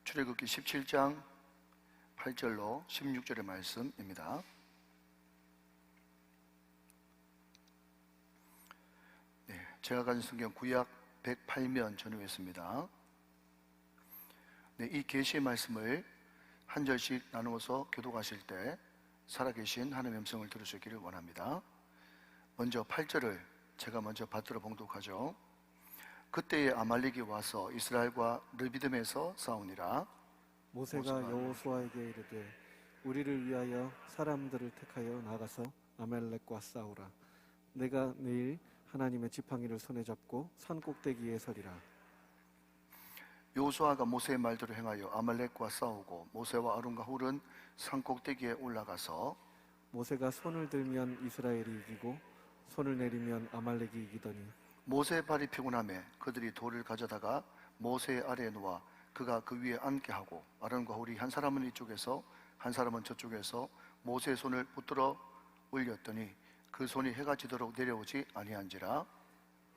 출애굽기 17장 8절로 16절의 말씀입니다. 제가 가진 성경 구약 108면 전후했습니다. 이 계시의 말씀을 한 절씩 나누어서 교독하실 때 살아계신 하나님의 음성을 들으시기를 원합니다. 먼저 8절을 제가 먼저 받들어 봉독하죠. 그때에 아말렉이 와서 이스라엘과 르비딤에서 싸우니라. 모세가 여호수아에게 이르되 우리를 위하여 사람들을 택하여 나가서 아말렉과 싸우라. 내가 내일 하나님의 지팡이를 손에 잡고 산 꼭대기에 서리라. 여호수아가 모세의 말대로 행하여 아말렉과 싸우고 모세와 아론과 훌은 산 꼭대기에 올라가서 모세가 손을 들면 이스라엘이 이기고 손을 내리면 아말렉이 이기더니 모세의 발이 피곤하매 그들이 돌을 가져다가 모세의 아래에 놓아 그가 그 위에 앉게 하고 아론과 훌이 한 사람은 이쪽에서 한 사람은 저쪽에서 모세의 손을 붙들어 올렸더니 그 손이 해가 지도록 내려오지 아니한지라.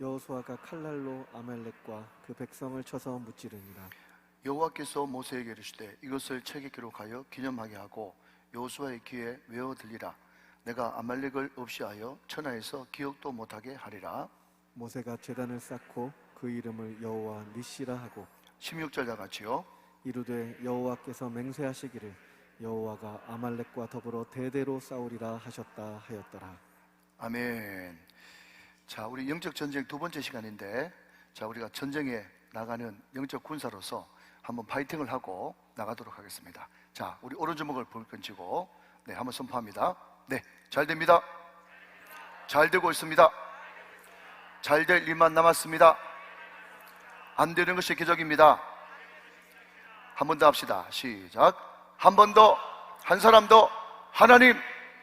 여호수아가 칼날로 아말렉과 그 백성을 쳐서 무찌르니라. 여호와께서 모세에게 이르시되 이것을 책에 기록하여 기념하게 하고 여호수아의 귀에 외어 들리라. 내가 아말렉을 없이하여 천하에서 기억도 못하게 하리라. 모세가 제단을 쌓고 그 이름을 여호와 니시라 하고 16절 다 같이요. 이르되 여호와께서 맹세하시기를 여호와가 아말렉과 더불어 대대로 싸우리라 하셨다 하였더라. 아멘. 자, 우리 영적 전쟁 두 번째 시간인데, 자, 우리가 전쟁에 나가는 영적 군사로서 한번 파이팅을 하고 나가도록 하겠습니다. 자, 우리 오른주먹을 불끈 쥐고 한번 선포합니다. 잘 됩니다. 잘 되고 있습니다. 잘 될 일만 남았습니다. 안 되는 것이 기적입니다. 한 번 더 합시다. 시작. 한 번 더, 한 사람 더 하나님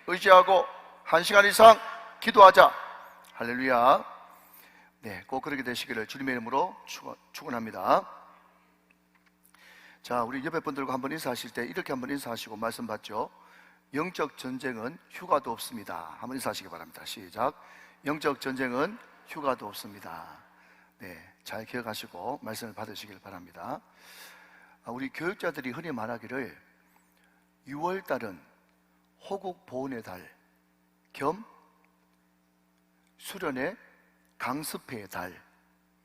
의지하고 1시간 이상 기도하자. 할렐루야. 꼭 그렇게 되시기를 주님의 이름으로 축원합니다. 자, 우리 옆에 분들과 한번 인사하실 때 이렇게 한번 인사하시고 말씀 받죠. 영적 전쟁은 휴가도 없습니다. 한번 인사하시기 바랍니다. 시작. 영적 전쟁은 휴가도 없습니다. 잘 기억하시고 말씀을 받으시길 바랍니다. 우리 교육자들이 흔히 말하기를 6월달은 호국 보훈의 달 겸 수련의 강습회의 달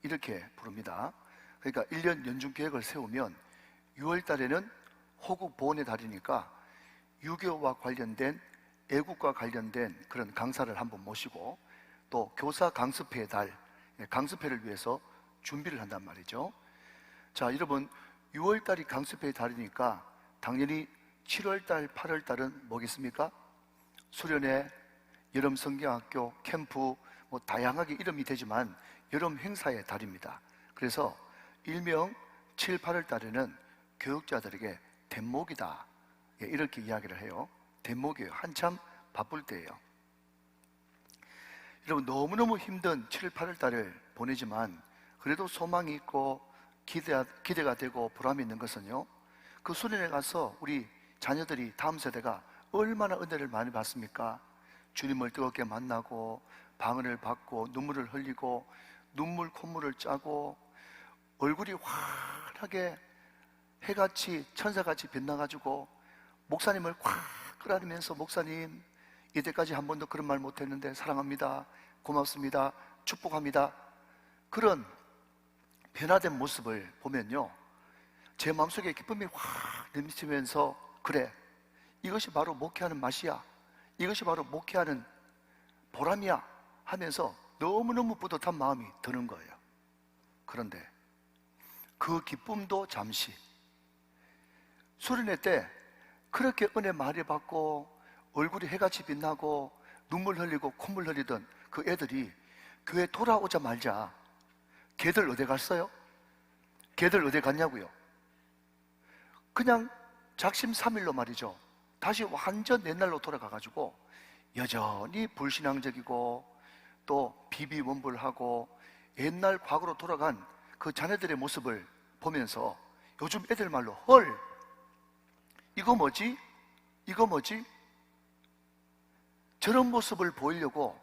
이렇게 부릅니다. 그러니까 1년 연중 계획을 세우면 6월달에는 호국 보훈의 달이니까 유교와 관련된 애국과 관련된 그런 강사를 한번 모시고 또 교사 강습회의 달, 강습회를 위해서 준비를 한단 말이죠. 자, 여러분 6월달이 강습회의 달이니까 당연히 7월달, 8월달은 뭐겠습니까? 수련회, 여름 성경학교, 캠프 다양하게 이름이 되지만 여름 행사의 달입니다. 그래서 일명 7, 8월 달에는 교육자들에게 대목이다 이렇게 이야기를 해요. 대목이에요. 한참 바쁠 때예요. 여러분 너무너무 힘든 7, 8월 달을 보내지만 그래도 소망이 있고 기대가 되고 보람이 있는 것은요, 그 수련회 가서 우리 자녀들이 다음 세대가 얼마나 은혜를 많이 받습니까? 주님을 뜨겁게 만나고 방언을 받고 눈물을 흘리고 눈물 콧물을 짜고 얼굴이 환하게 해같이 천사같이 빛나가지고 목사님을 콱 끌어안으면서 목사님 이때까지 한 번도 그런 말 못했는데 사랑합니다, 고맙습니다, 축복합니다, 그런 변화된 모습을 보면요 제 마음속에 기쁨이 확 넘치면서 그래, 이것이 바로 목회하는 맛이야, 이것이 바로 목회하는 보람이야 하면서 너무너무 뿌듯한 마음이 드는 거예요. 그런데 그 기쁨도 잠시, 수련회 때 그렇게 은혜 많이 받고 얼굴이 해같이 빛나고 눈물 흘리고 콧물 흘리던 그 애들이 교회 돌아오자마자 걔들 어디 갔어요? 걔들 어디 갔냐고요? 그냥 작심삼일로 말이죠, 다시 완전 옛날로 돌아가가지고 여전히 불신앙적이고 또 비비원불하고 옛날 과거로 돌아간 그 자녀들의 모습을 보면서 요즘 애들 말로 헐, 이거 뭐지? 이거 뭐지? 저런 모습을 보이려고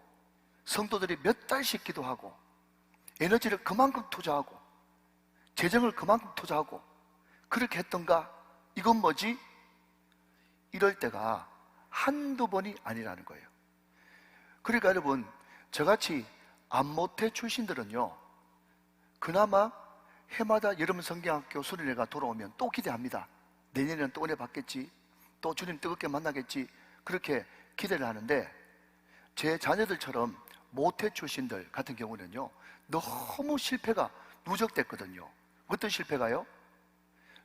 성도들이 몇 달씩 기도하고 에너지를 그만큼 투자하고 재정을 그만큼 투자하고 그렇게 했던가? 이건 뭐지? 이럴 때가 한두 번이 아니라는 거예요. 그러니까 여러분, 저같이 안모태 출신들은요, 그나마 해마다 여름 성경학교 수련회가 돌아오면 또 기대합니다. 내년에는 또 은혜 받겠지, 또 주님 뜨겁게 만나겠지, 그렇게 기대를 하는데, 제 자녀들처럼 모태 출신들 같은 경우는요, 너무 실패가 누적됐거든요. 어떤 실패가요?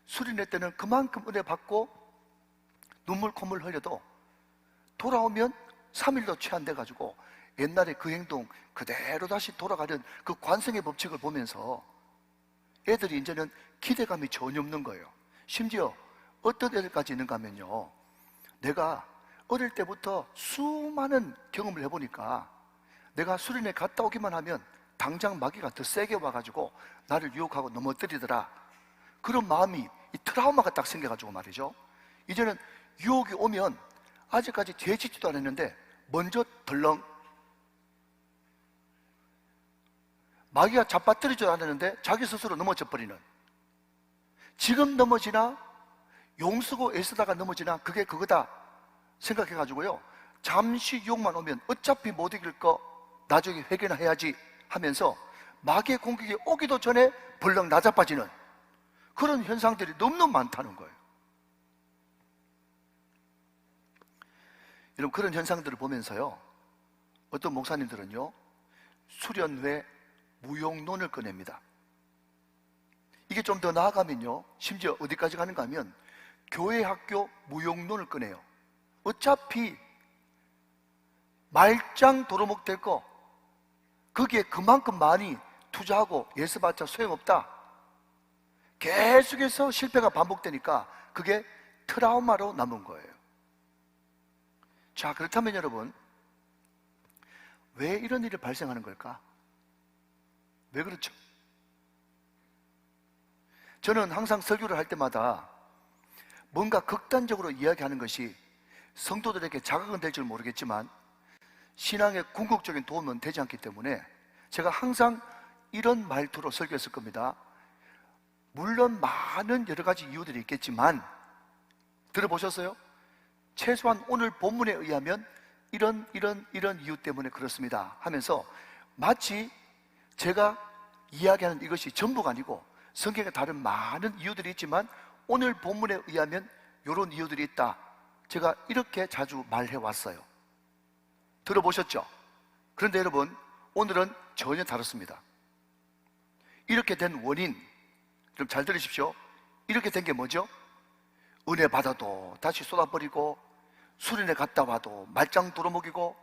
수련회 때는 그만큼 은혜 받고 눈물 콧물 흘려도 돌아오면 3일도 채 안 돼가지고 옛날에 그 행동 그대로 다시 돌아가는 그 관성의 법칙을 보면서 애들이 이제는 기대감이 전혀 없는 거예요. 심지어 어떤 애들까지 있는가 하면요, 내가 어릴 때부터 수많은 경험을 해보니까 내가 수련회 갔다 오기만 하면 당장 마귀가 더 세게 와가지고 나를 유혹하고 넘어뜨리더라, 그런 마음이, 이 트라우마가 딱 생겨가지고 말이죠, 이제는 유혹이 오면 아직까지 되지도 않았는데 먼저 덜렁, 마귀가 잡아뜨리지도 않았는데 자기 스스로 넘어져 버리는, 지금 넘어지나 용쓰고 애쓰다가 넘어지나 그게 그거다 생각해가지고요, 잠시 유혹만 오면 어차피 못 이길 거 나중에 회개나 해야지 하면서 마귀의 공격이 오기도 전에 벌렁 나자빠지는 그런 현상들이 너무너무 많다는 거예요. 여러분, 그런 현상들을 보면서요, 어떤 목사님들은요, 수련회 무용론을 꺼냅니다. 이게 좀 더 나아가면요, 심지어 어디까지 가는가 하면 교회 학교 무용론을 꺼내요. 어차피 말짱 도루묵 될 거, 거기에 그만큼 많이 투자하고 예수받자 소용없다, 계속해서 실패가 반복되니까 그게 트라우마로 남은 거예요. 자, 그렇다면 여러분, 왜 이런 일이 발생하는 걸까? 왜 그렇죠? 저는 항상 설교를 할 때마다 뭔가 극단적으로 이야기하는 것이 성도들에게 자극은 될 줄 모르겠지만 신앙에 궁극적인 도움은 되지 않기 때문에 제가 항상 이런 말투로 설교했을 겁니다. 물론 많은 여러 가지 이유들이 있겠지만, 들어보셨어요? 최소한 오늘 본문에 의하면 이런 이유 때문에 그렇습니다 하면서 마치 제가 이야기하는 이것이 전부가 아니고 성경에 다른 많은 이유들이 있지만 오늘 본문에 의하면 이런 이유들이 있다, 제가 이렇게 자주 말해왔어요. 들어보셨죠? 그런데 여러분, 오늘은 전혀 다릅니다. 이렇게 된 원인, 좀 잘 들으십시오. 이렇게 된 게 뭐죠? 은혜 받아도 다시 쏟아버리고, 수련회 갔다 와도 말짱 도루묵이고,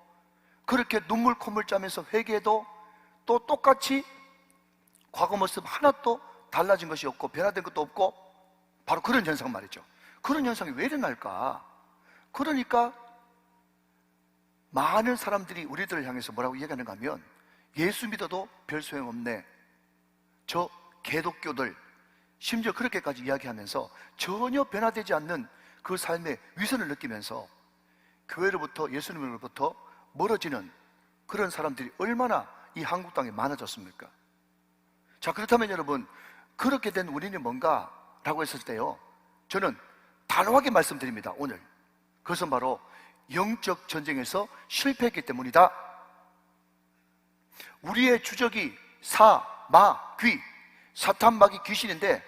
그렇게 눈물 콧물 짜면서 회개해도 또 똑같이 과거 모습 하나도 달라진 것이 없고 변화된 것도 없고, 바로 그런 현상 말이죠. 그런 현상이 왜 일어날까? 그러니까 많은 사람들이 우리들을 향해서 뭐라고 얘기하는가 하면, 예수 믿어도 별 소용없네, 저 개독교들, 심지어 그렇게까지 이야기하면서 전혀 변화되지 않는 그 삶의 위선을 느끼면서 교회로부터, 예수님으로부터 멀어지는 그런 사람들이 얼마나 이 한국 땅에 많아졌습니까? 자, 그렇다면 여러분, 그렇게 된 원인이 뭔가 라고 했을 때요, 저는 단호하게 말씀드립니다. 오늘 그것은 바로 영적 전쟁에서 실패했기 때문이다. 우리의 주적이 사, 마, 귀, 사탄, 마귀, 귀신인데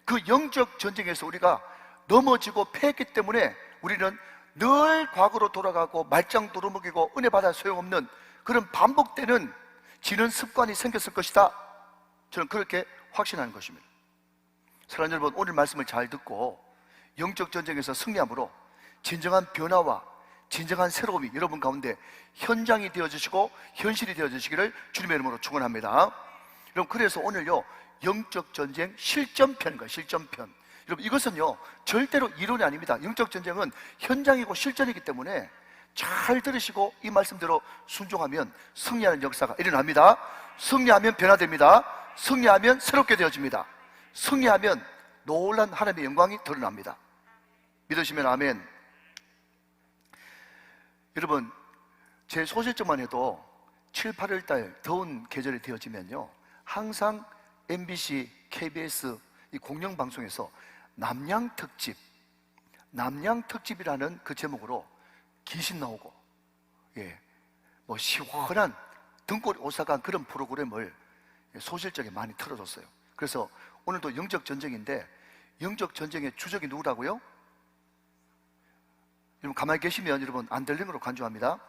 그 영적 전쟁에서 우리가 넘어지고 패했기 때문에 우리는 늘 과거로 돌아가고 말짱 도루묵이고 은혜 받아 소용없는 그런 반복되는 지는 습관이 생겼을 것이다, 저는 그렇게 확신하는 것입니다. 사랑하는 여러분, 오늘 말씀을 잘 듣고 영적 전쟁에서 승리함으로 진정한 변화와 진정한 새로움이 여러분 가운데 현장이 되어주시고 현실이 되어주시기를 주님의 이름으로 축원합니다. 여러분, 그래서 오늘요, 영적 전쟁 실전편인 거예요. 실전편. 여러분, 이것은요 절대로 이론이 아닙니다. 영적 전쟁은 현장이고 실전이기 때문에 잘 들으시고 이 말씀대로 순종하면 승리하는 역사가 일어납니다. 승리하면 변화됩니다. 승리하면 새롭게 되어집니다. 승리하면 놀란 하나님의 영광이 드러납니다. 믿으시면 아멘. 여러분, 제 소실적만 해도 7, 8월 달 더운 계절이 되어지면요, 항상 MBC, KBS 이 공영방송에서 남양특집, 남양특집이라는 그 제목으로 귀신 나오고, 뭐 시원한 등골이 오싹한 그런 프로그램을 소실적에 많이 틀어줬어요. 그래서 오늘도 영적 전쟁인데, 영적 전쟁의 주적이 누구라고요? 여러분 가만히 계시면 여러분 안 들리는 걸로 간주합니다.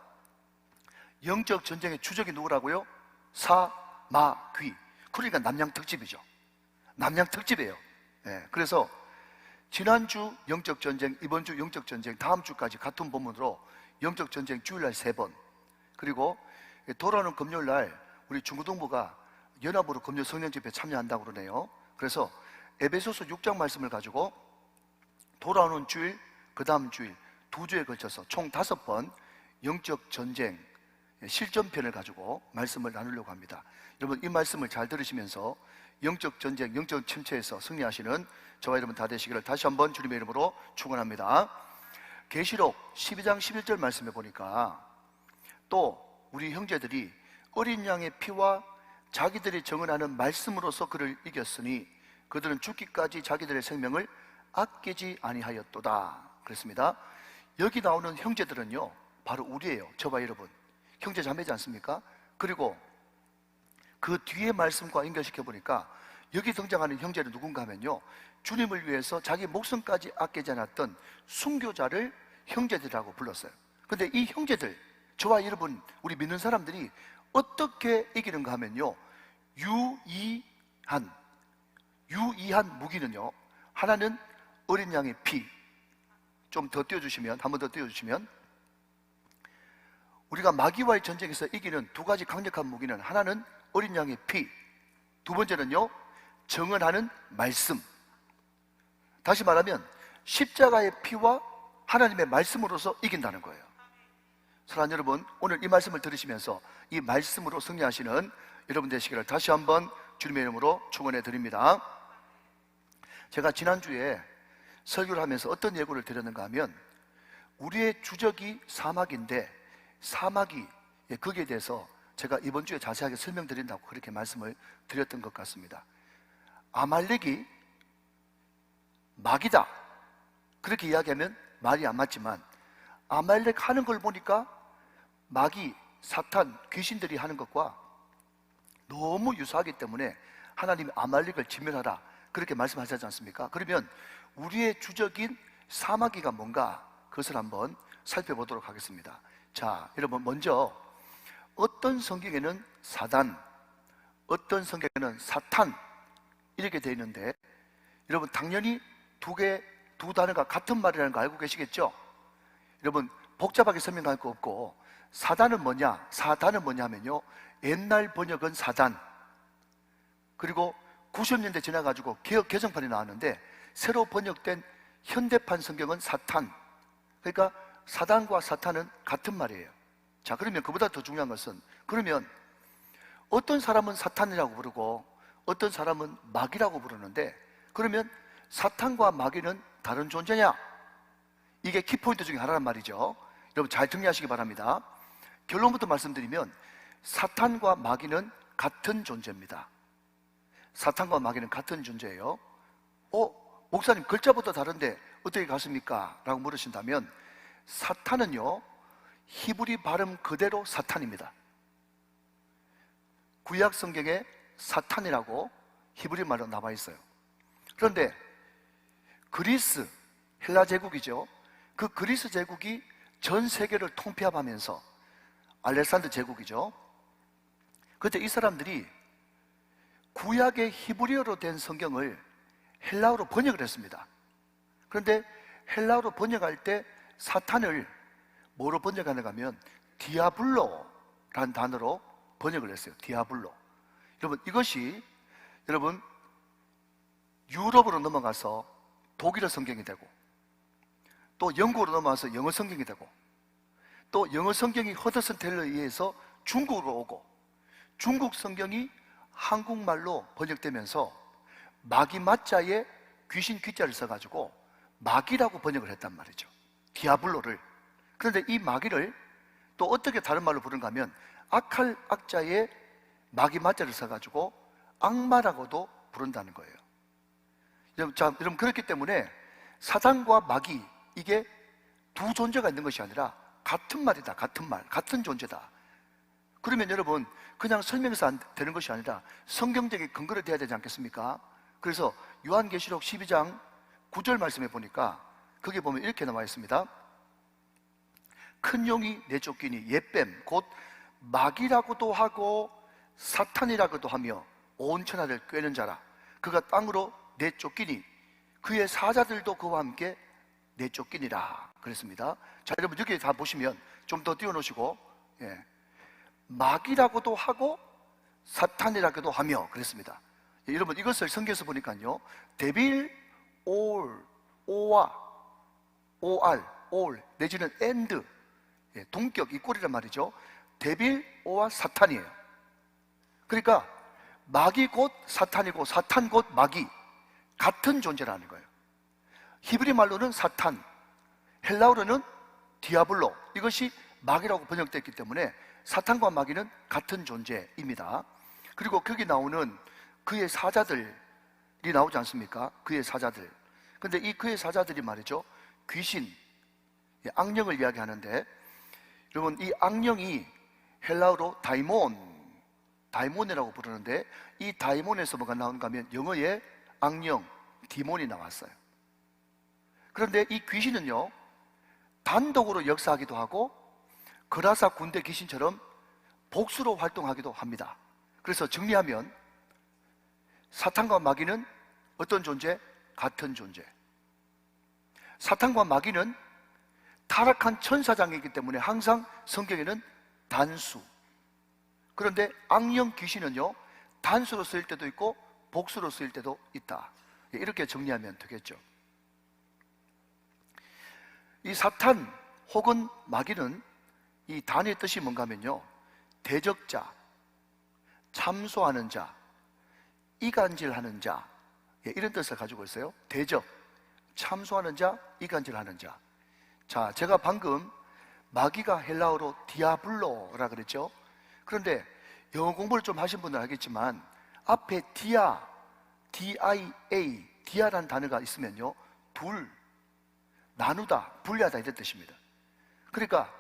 영적 전쟁의 주적이 누구라고요? 사마귀. 그러니까 남양특집이죠. 남양특집이에요. 그래서 지난주 영적 전쟁, 이번 주 영적 전쟁, 다음 주까지 같은 본문으로 영적 전쟁 주일날 3번, 그리고 돌아오는 금요일날 우리 중고등부가 연합으로 금요 성령 집회에 참여한다고 그러네요. 그래서 에베소서 6장 말씀을 가지고 돌아오는 주일, 그 다음 주일 2주에 걸쳐서 총 5번 영적 전쟁 실전편을 가지고 말씀을 나누려고 합니다. 여러분 이 말씀을 잘 들으시면서 영적 전쟁, 영적 침체에서 승리하시는 저와 여러분 다 되시기를 다시 한번 주님의 이름으로 축원합니다. 계시록 12장 11절 말씀에 보니까 또 우리 형제들이 어린 양의 피와 자기들이 정언하는 말씀으로서 그를 이겼으니 그들은 죽기까지 자기들의 생명을 아끼지 아니하였도다 그랬습니다. 여기 나오는 형제들은요 바로 우리예요. 저와 여러분 형제 자매지 않습니까? 그리고 그 뒤에 말씀과 연결시켜 보니까 여기 등장하는 형제는 누군가 하면요, 주님을 위해서 자기 목숨까지 아끼지 않았던 순교자를 형제들이라고 불렀어요. 근데 이 형제들, 저와 여러분, 우리 믿는 사람들이 어떻게 이기는가 하면요, 유의한 무기는요, 하나는 어린 양의 피. 좀 더 띄워주시면, 한 번 더 띄워주시면, 우리가 마귀와의 전쟁에서 이기는 2가지 강력한 무기는 하나는 어린 양의 피, 2번째는요 정언하는 말씀. 다시 말하면 십자가의 피와 하나님의 말씀으로서 이긴다는 거예요. 사랑하는 여러분, 오늘 이 말씀을 들으시면서 이 말씀으로 승리하시는 여러분 되시기를 다시 한번 주님의 이름으로 축원해 드립니다. 제가 지난주에 설교를 하면서 어떤 예고를 드렸는가 하면 우리의 주적이 사마귀인데 사마귀, 거기에 대해서 제가 이번 주에 자세하게 설명드린다고 그렇게 말씀을 드렸던 것 같습니다. 아말렉이 마귀다 그렇게 이야기하면 말이 안 맞지만 아말렉 하는 걸 보니까 마귀, 사탄, 귀신들이 하는 것과 너무 유사하기 때문에 하나님이 아말렉을 진멸하라 그렇게 말씀하셨지 않습니까? 그러면 우리의 주적인 사마귀가 뭔가 그것을 한번 살펴보도록 하겠습니다. 자, 여러분 먼저 어떤 성경에는 사단, 어떤 성경에는 사탄 이렇게 되어 있는데 여러분 당연히 두 단어가 같은 말이라는 거 알고 계시겠죠? 여러분 복잡하게 설명할 거 없고 사단은 뭐냐? 사단은 뭐냐 하면요, 옛날 번역은 사단, 그리고 90년대 지나가지고 개혁 개정판이 나왔는데 새로 번역된 현대판 성경은 사탄. 그러니까 사단과 사탄은 같은 말이에요. 자, 그러면 그보다 더 중요한 것은, 그러면 어떤 사람은 사탄이라고 부르고 어떤 사람은 마귀라고 부르는데, 그러면 사탄과 마귀는 다른 존재냐? 이게 키포인트 중에 하나란 말이죠. 여러분 잘 정리하시기 바랍니다. 결론부터 말씀드리면 사탄과 마귀는 같은 존재입니다. 사탄과 마귀는 같은 존재예요. 목사님 글자부터 다른데 어떻게 같습니까? 라고 물으신다면 사탄은요 히브리 발음 그대로 사탄입니다. 구약 성경에 사탄이라고 히브리 말로 나와 있어요. 그런데 그리스, 헬라 제국이죠. 그 그리스 제국이 전 세계를 통폐합하면서 알렉산더 제국이죠. 그때 이 사람들이 구약의 히브리어로 된 성경을 헬라어로 번역을 했습니다. 그런데 헬라어로 번역할 때 사탄을 뭐로 번역하는가 하면 디아블로라는 단어로 번역을 했어요. 디아블로. 여러분 이것이 여러분 유럽으로 넘어가서 독일어 성경이 되고 또 영국으로 넘어가서 영어 성경이 되고 또 영어 성경이 허드슨 텔러에 의해서 중국으로 오고 중국 성경이 한국말로 번역되면서 마귀 맞자에 귀신 귀자를 써가지고 마귀라고 번역을 했단 말이죠. 디아블로를. 그런데 이 마귀를 또 어떻게 다른 말로 부른가 하면 악할 악자에 마귀 맞자를 써가지고 악마라고도 부른다는 거예요. 자, 여러분, 그렇기 때문에 사단과 마귀, 이게 두 존재가 있는 것이 아니라 같은 말이다. 같은 말, 같은 존재다. 그러면 여러분, 그냥 설명해서 안 되는 것이 아니라 성경적인 근거를 대야 되지 않겠습니까? 그래서 요한계시록 12장 9절 말씀에 보니까 거기 보면 이렇게 나와 있습니다. 큰 용이 내쫓기니 옛뱀 곧 마귀라고도 하고 사탄이라고도 하며 온 천하를 꿰는 자라. 그가 땅으로 내쫓기니 그의 사자들도 그와 함께 내쫓기니라 그랬습니다. 자, 여러분, 여기 다 보시면 좀 더 띄워놓으시고, 마귀라고도 하고 사탄이라고도 하며 그랬습니다. 여러분, 이것을 성경에서 보니까요, 데빌 오와 올 내지는 엔드, 동격, 이 꼴이란 말이죠. 데빌 오와 사탄이에요. 그러니까 마귀 곧 사탄이고 사탄 곧 마귀, 같은 존재라는 거예요. 히브리 말로는 사탄, 헬라어로는 디아블로, 이것이 마귀라고 번역됐기 때문에 사탄과 마귀는 같은 존재입니다. 그리고 거기 나오는 그의 사자들이 나오지 않습니까? 그의 사자들. 근데 이 그의 사자들이 말이죠, 귀신, 악령을 이야기하는데, 여러분, 이 악령이 헬라어로 다이몬이라고 부르는데, 이 다이몬에서 뭐가 나오는가 하면 영어에 악령, 디몬이 나왔어요. 그런데 이 귀신은요, 단독으로 역사하기도 하고 그라사 군대 귀신처럼 복수로 활동하기도 합니다. 그래서 정리하면 사탄과 마귀는 어떤 존재? 같은 존재. 사탄과 마귀는 타락한 천사장이기 때문에 항상 성경에는 단수. 그런데 악령 귀신은요, 단수로 쓰일 때도 있고 복수로 쓰일 때도 있다. 이렇게 정리하면 되겠죠. 이 사탄 혹은 마귀는 이 단의 뜻이 뭔가 하면요, 대적자, 참소하는 자, 이간질하는 자, 이런 뜻을 가지고 있어요. 대적, 참소하는 자, 이간질하는 자. 자, 제가 방금 마귀가 헬라어로 디아블로라 그랬죠. 그런데 영어 공부를 좀 하신 분은 알겠지만 앞에 D-I-A, 디아라는 단어가 있으면요, 둘, 나누다, 분리하다 이런 뜻입니다. 그러니까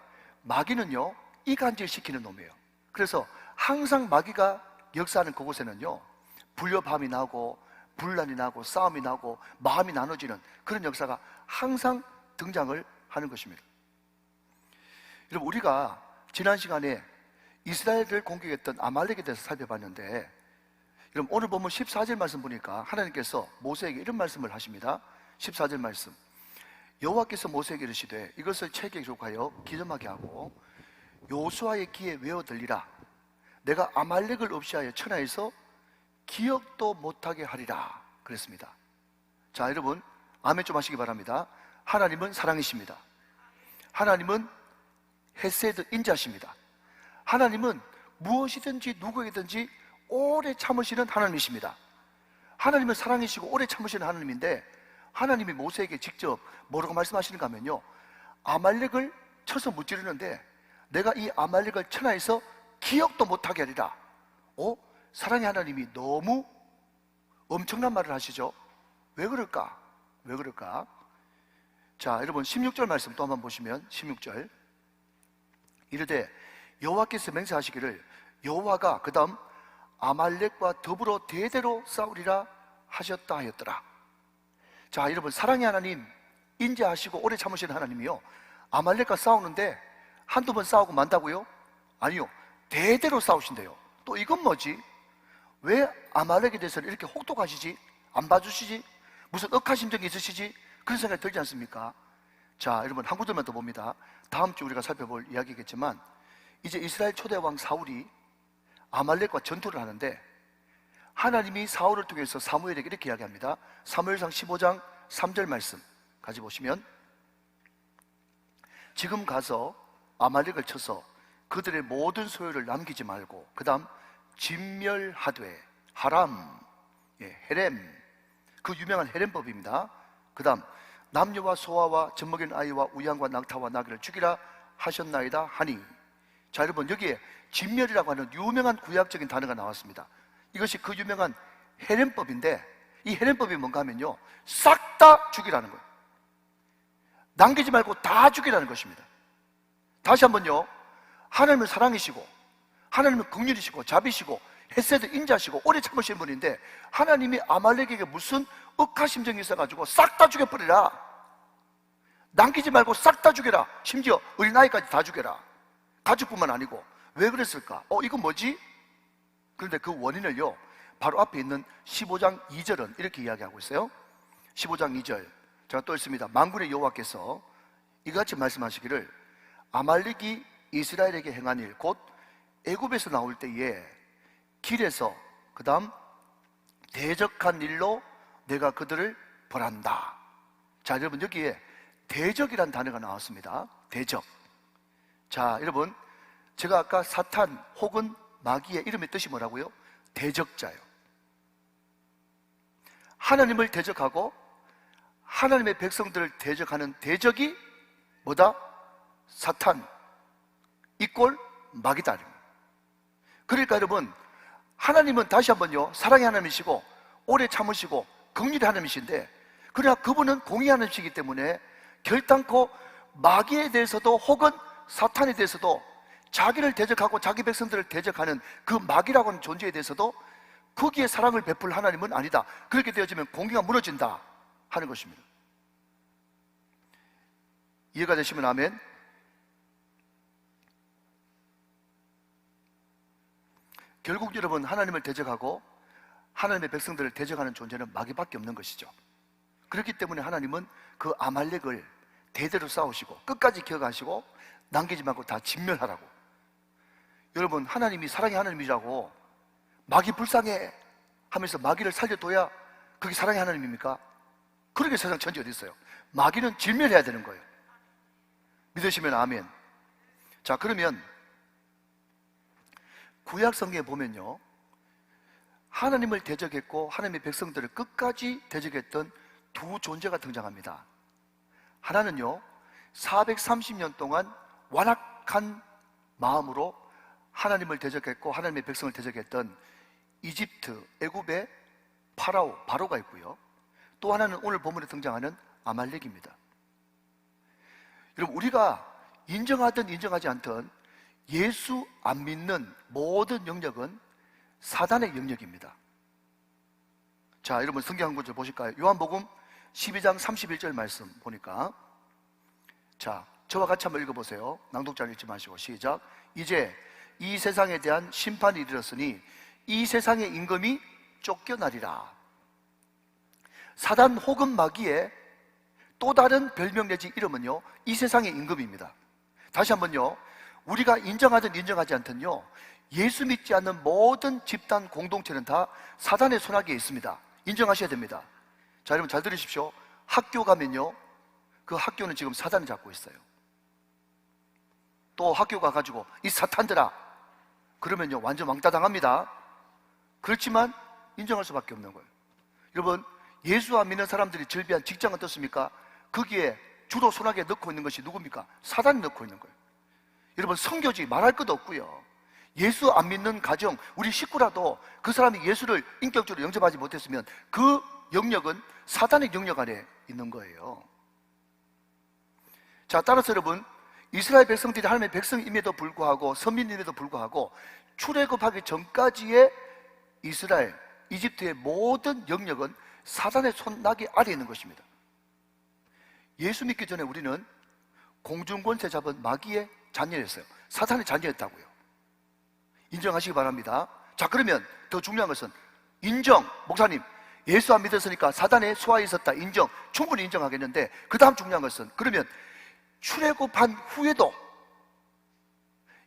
마귀는요, 이간질시키는 놈이에요. 그래서 항상 마귀가 역사하는 그곳에는요, 불협화음이 나고 분란이 나고 싸움이 나고 마음이 나눠지는 그런 역사가 항상 등장을 하는 것입니다. 여러분, 우리가 지난 시간에 이스라엘을 공격했던 아말렉에 대해서 살펴봤는데, 여러분, 오늘 보면 14절 말씀 보니까 하나님께서 모세에게 이런 말씀을 하십니다. 14절 말씀, 여호와께서 모세에게 이르시되 이것을 책에 기록하여 기념하게 하고 요수아의 귀에 외워 들리라. 내가 아말렉을 없이하여 천하에서 기억도 못하게 하리라 그랬습니다. 자, 여러분, 아멘 좀 하시기 바랍니다. 하나님은 사랑이십니다. 하나님은 헤세드 인자십니다. 하나님은 무엇이든지 누구에게든지 오래 참으시는 하나님이십니다. 하나님은 사랑이시고 오래 참으시는 하나님인데, 하나님이 모세에게 직접 뭐라고 말씀하시는가 하면요, 아말렉을 쳐서 무찌르는데 내가 이 아말렉을 천하에서 기억도 못하게 하리라. 사랑의 하나님이 너무 엄청난 말을 하시죠. 왜 그럴까? 왜 그럴까? 자, 여러분, 16절 말씀 또 한번 보시면 16절, 이르되 여호와께서 맹세하시기를 여호와가 그 다음 아말렉과 더불어 대대로 싸우리라 하셨다 하였더라. 자, 여러분, 사랑의 하나님, 인자하시고 오래 참으시는 하나님이요, 아말렉과 싸우는데 한두 번 싸우고 만다고요? 아니요, 대대로 싸우신대요. 또 이건 뭐지? 왜 아말렉에 대해서는 이렇게 혹독하시지? 안 봐주시지? 무슨 억하심정이 있으시지? 그런 생각이 들지 않습니까? 자, 여러분, 한 구절만 더 봅니다. 다음 주 우리가 살펴볼 이야기겠지만, 이제 이스라엘 초대 왕 사울이 아말렉과 전투를 하는데, 하나님이 사울을 통해서 사무엘에게 이렇게 이야기합니다. 사무엘상 15장 3절 말씀 가지고 보시면, 지금 가서 아말렉을 쳐서 그들의 모든 소유를 남기지 말고 그 다음 진멸하되, 하람, 헤렘, 그 유명한 헤렘법입니다. 그 다음 남녀와 소아와 젖먹이는 아이와 우양과 낙타와 나귀를 죽이라 하셨나이다 하니. 자, 여러분, 여기에 진멸이라고 하는 유명한 구약적인 단어가 나왔습니다. 이것이 그 유명한 헤렘법인데, 이 해련법이 뭔가 하면요, 싹 다 죽이라는 거예요. 남기지 말고 다 죽이라는 것입니다. 다시 한번요, 하나님은 사랑이시고 하나님은 긍휼이시고 자비시고 헤세드 인자시고 오래 참으신 분인데, 하나님이 아말렉에게 무슨 억하심정이 있어가지고 싹 다 죽여버리라, 남기지 말고 싹 다 죽여라, 심지어 어린아이까지 다 죽여라, 가족뿐만 아니고. 왜 그랬을까? 이건 뭐지? 그런데 그 원인을요, 바로 앞에 있는 15장 2절은 이렇게 이야기하고 있어요. 15장 2절 제가 또 읽습니다. 만군의 여호와께서 이같이 말씀하시기를, 아말렉이 이스라엘에게 행한 일, 곧 애굽에서 나올 때에 길에서 그 다음 대적한 일로 내가 그들을 벌한다. 자, 여러분, 여기에 대적이란 단어가 나왔습니다. 대적. 자, 여러분, 제가 아까 사탄 혹은 마귀의 이름의 뜻이 뭐라고요? 대적자예요. 하나님을 대적하고 하나님의 백성들을 대적하는 대적이 뭐다? 사탄 이꼴 마귀다. 그러니까 여러분, 하나님은 다시 한번요, 사랑의 하나님이시고 오래 참으시고 긍휼의 하나님이신데, 그러나 그분은 공의 하나님이시기 때문에 결단코 마귀에 대해서도 혹은 사탄에 대해서도, 자기를 대적하고 자기 백성들을 대적하는 그 마귀라고 하는 존재에 대해서도 거기에 사랑을 베풀 하나님은 아니다. 그렇게 되어지면 공의가 무너진다 하는 것입니다. 이해가 되시면 아멘. 결국 여러분, 하나님을 대적하고 하나님의 백성들을 대적하는 존재는 마귀밖에 없는 것이죠. 그렇기 때문에 하나님은 그 아말렉을 대대로 싸우시고 끝까지 기억하시고 남기지 말고 다 진멸하라고. 여러분, 하나님이 사랑의 하나님이라고 마귀 불쌍해 하면서 마귀를 살려둬야 그게 사랑의 하나님입니까? 그렇게 세상 천지 어디 있어요? 마귀는 진멸해야 되는 거예요. 믿으시면 아멘. 자, 그러면 구약 성경에 보면요, 하나님을 대적했고 하나님의 백성들을 끝까지 대적했던 두 존재가 등장합니다. 하나는요, 430년 동안 완악한 마음으로 하나님을 대적했고 하나님의 백성을 대적했던 이집트, 애굽의 바로가 있고요, 또 하나는 오늘 본문에 등장하는 아말렉입니다. 여러분, 우리가 인정하든 인정하지 않든 예수 안 믿는 모든 영역은 사단의 영역입니다. 자, 여러분, 성경 한 구절 보실까요? 요한복음 12장 31절 말씀 보니까, 자, 저와 같이 한번 읽어보세요. 낭독자를 읽지 마시고 시작. 이제 이 세상에 대한 심판이 이르렀으니 이 세상의 임금이 쫓겨나리라. 사단 혹은 마귀의 또 다른 별명 내지 이름은요, 이 세상의 임금입니다. 다시 한번요, 우리가 인정하든 인정하지 않든요, 예수 믿지 않는 모든 집단 공동체는 다 사단의 손아귀에 있습니다. 인정하셔야 됩니다. 자, 여러분 잘 들으십시오. 학교 가면요, 그 학교는 지금 사단이 잡고 있어요. 또 학교 가가지고 이 사탄들아 그러면요, 완전 왕따 당합니다. 그렇지만 인정할 수밖에 없는 거예요. 여러분, 예수 안 믿는 사람들이 즐비한 직장 어떻습니까? 거기에 주로 손아귀에 넣고 있는 것이 누굽니까? 사단이 넣고 있는 거예요. 여러분, 선교지 말할 것도 없고요, 예수 안 믿는 가정, 우리 식구라도 그 사람이 예수를 인격적으로 영접하지 못했으면 그 영역은 사단의 영역 안에 있는 거예요. 자, 따라서 여러분, 이스라엘 백성들이 하나님의 백성임에도 불구하고, 선민임에도 불구하고 출애굽하기 전까지의 이스라엘, 이집트의 모든 영역은 사단의 손나귀 아래에 있는 것입니다. 예수 믿기 전에 우리는 공중권세 잡은 마귀의 자녀였어요. 사탄의 자녀였다고요. 인정하시기 바랍니다. 자, 그러면 더 중요한 것은 인정. 목사님, 예수 안 믿었으니까 사단의 수하에 있었다. 인정. 충분히 인정하겠는데, 그 다음 중요한 것은, 그러면 출애굽한 후에도,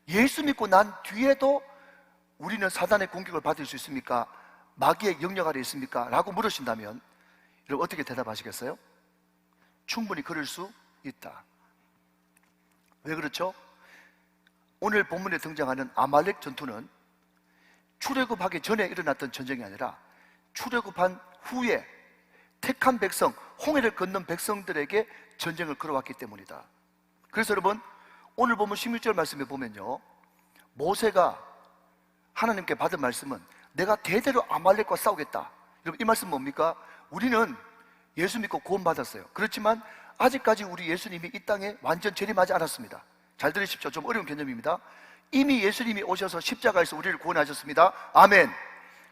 예수 믿고 난 뒤에도 우리는 사단의 공격을 받을 수 있습니까? 마귀의 영역 아래 있습니까? 라고 물으신다면 여러분 어떻게 대답하시겠어요? 충분히 그럴 수 있다. 왜 그렇죠? 오늘 본문에 등장하는 아말렉 전투는 출애굽하기 전에 일어났던 전쟁이 아니라 출애굽한 후에 택한 백성, 홍해를 건넌 백성들에게 전쟁을 걸어왔기 때문이다. 그래서 여러분, 오늘 보면 16절 말씀에 보면요, 모세가 하나님께 받은 말씀은 내가 대대로 아말렉과 싸우겠다. 여러분, 이 말씀 뭡니까? 우리는 예수 믿고 구원받았어요. 그렇지만 아직까지 우리 예수님이 이 땅에 완전 재림하지 않았습니다. 잘 들으십시오. 좀 어려운 개념입니다. 이미 예수님이 오셔서 십자가에서 우리를 구원하셨습니다. 아멘.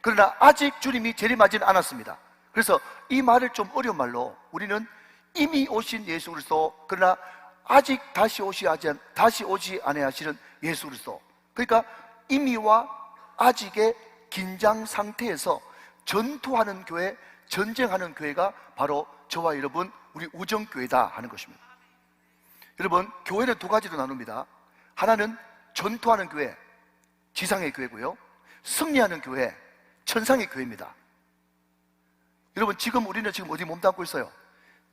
그러나 아직 주님이 재림하지는 않았습니다. 그래서 이 말을 좀 어려운 말로, 우리는 이미 오신 예수 그리스도, 그러나 아직 다시 오지 아니하시는 예수 그리스도. 그러니까 이미와 아직의 긴장 상태에서 전투하는 교회, 전쟁하는 교회가 바로 저와 여러분, 우리 우정교회다 하는 것입니다. 여러분, 교회는 두 가지로 나눕니다. 하나는 전투하는 교회, 지상의 교회고요, 승리하는 교회, 천상의 교회입니다. 여러분, 우리는 지금 어디 몸담고 있어요?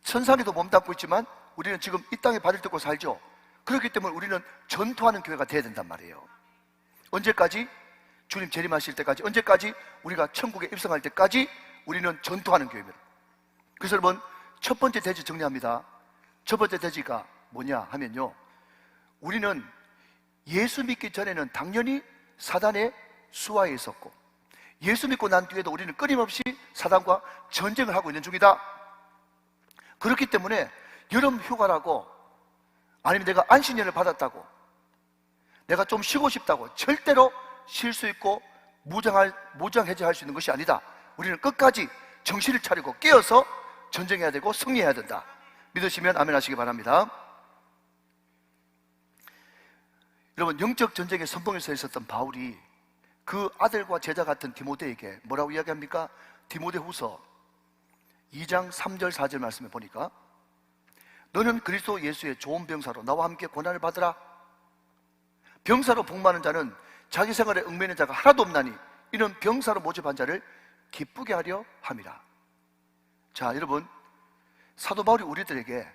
천상에도 몸담고 있지만 우리는 지금 이 땅에 발을 뜯고 살죠. 그렇기 때문에 우리는 전투하는 교회가 돼야 된단 말이에요. 언제까지? 주님 재림하실 때까지. 언제까지? 우리가 천국에 입성할 때까지 우리는 전투하는 교회입니다. 그래서 여러분, 첫 번째 대지 정리합니다. 첫 번째 대지가 뭐냐 하면요, 우리는 예수 믿기 전에는 당연히 사단의 수하에 있었고, 예수 믿고 난 뒤에도 우리는 끊임없이 사단과 전쟁을 하고 있는 중이다. 그렇기 때문에 여름 휴가라고, 아니면 내가 안식년을 받았다고, 내가 좀 쉬고 싶다고 절대로 쉴 수 있고 무장해제할 수 있는 것이 아니다. 우리는 끝까지 정신을 차리고 깨어서 전쟁해야 되고 승리해야 된다. 믿으시면 아멘 하시기 바랍니다. 여러분, 영적 전쟁의 선봉에 서 있었던 바울이 그 아들과 제자 같은 디모데에게 뭐라고 이야기합니까? 디모데후서 2장 3절 4절 말씀에 보니까, 너는 그리스도 예수의 좋은 병사로 나와 함께 고난을 받으라. 병사로 복무하는 자는 자기 생활에 얽매이는 자가 하나도 없나니 이는 병사로 모집한 자를 기쁘게 하려 함이라. 자, 여러분, 사도 바울이 우리들에게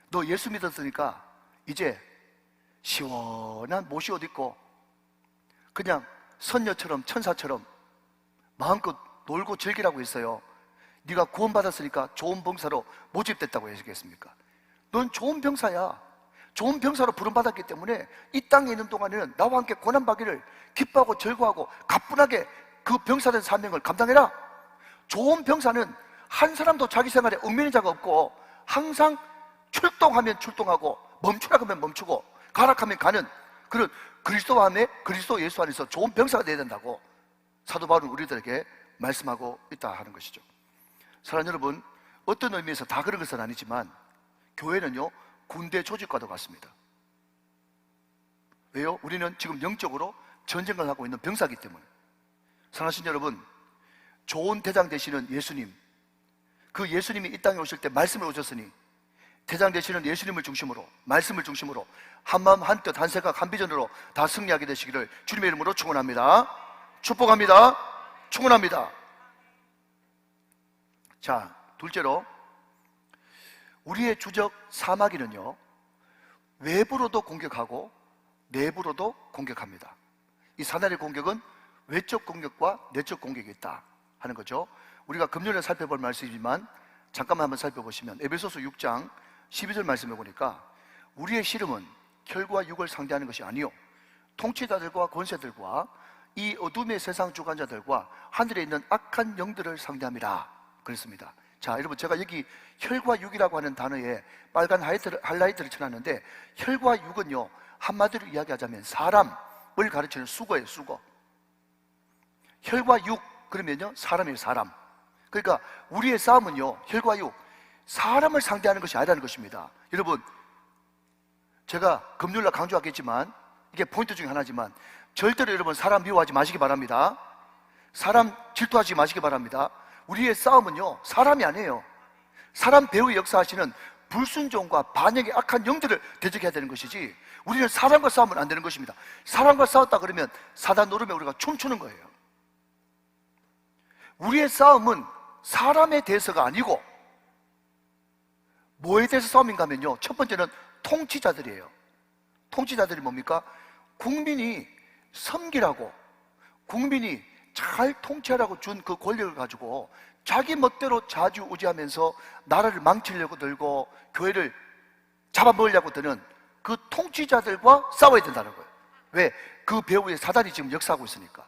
너 예수 믿었으니까 이제 시원한 모시옷 입고 그냥 선녀처럼 천사처럼 마음껏 놀고 즐기라고 했어요. 네가 구원받았으니까 좋은 병사로 모집됐다고 얘기했습니까? 넌 좋은 병사야. 좋은 병사로 부름받았기 때문에 이 땅에 있는 동안에는 나와 함께 고난받기를 기뻐하고 즐거워하고 가뿐하게 그 병사된 사명을 감당해라. 좋은 병사는 한 사람도 자기 생활에 얽매이는 자가 없고 항상 출동하면 출동하고 멈추라 하면 멈추고 가락하면 가는 그런 그리스도 안에, 그리스도 예수 안에서 좋은 병사가 되어야 된다고 사도 바울은 우리들에게 말씀하고 있다 하는 것이죠. 사랑하는 여러분, 어떤 의미에서 다 그런 것은 아니지만 교회는요, 군대 조직과도 같습니다. 왜요? 우리는 지금 영적으로 전쟁을 하고 있는 병사이기 때문에. 사랑하신 여러분, 좋은 대장 되시는 예수님, 그 예수님이 이 땅에 오실 때 말씀을 오셨으니 대장 되시는 예수님을 중심으로, 말씀을 중심으로 한마음 한뜻 한 생각 한 비전으로 다 승리하게 되시기를 주님의 이름으로 축원합니다. 축복합니다. 축원합니다. 자, 둘째로 우리의 주적 사마귀는요, 외부로도 공격하고 내부로도 공격합니다. 이 사단의 공격은 외적 공격과 내적 공격이 있다 하는 거죠. 우리가 금요일에 살펴볼 말씀이지만 잠깐만 한번 살펴보시면 에베소서 6장 12절 말씀해 보니까 우리의 씨름은 혈과 육을 상대하는 것이 아니요 통치자들과 권세들과 이 어둠의 세상 주관자들과 하늘에 있는 악한 영들을 상대함이라 그랬습니다. 자, 여러분, 제가 여기 혈과 육이라고 하는 단어에 빨간 하이라이트를 쳐놨는데, 혈과 육은요, 한마디로 이야기하자면 사람을 가르치는 수거예요. 수거. 혈과 육 그러면요, 사람이에요. 사람. 그러니까 우리의 싸움은요, 혈과 육, 사람을 상대하는 것이 아니라는 것입니다. 여러분, 제가 금요일날 강조하겠지만 이게 포인트 중에 하나지만 절대로 여러분 사람 미워하지 마시기 바랍니다. 사람 질투하지 마시기 바랍니다. 우리의 싸움은요, 사람이 아니에요. 사람 배후에 역사하시는 불순종과 반역의 악한 영들을 대적해야 되는 것이지, 우리는 사람과 싸우면 안 되는 것입니다. 사람과 싸웠다 그러면 사단 노름에 우리가 춤추는 거예요. 우리의 싸움은 사람에 대해서가 아니고 뭐에 대해서 싸움인가 하면요, 첫 번째는 통치자들이에요. 통치자들이 뭡니까? 국민이 섬기라고, 국민이 잘 통치하라고 준 그 권력을 가지고 자기 멋대로 좌지우지하면서 나라를 망치려고 들고 교회를 잡아먹으려고 드는 그 통치자들과 싸워야 된다는 거예요. 왜? 그 배후에 사단이 지금 역사하고 있으니까.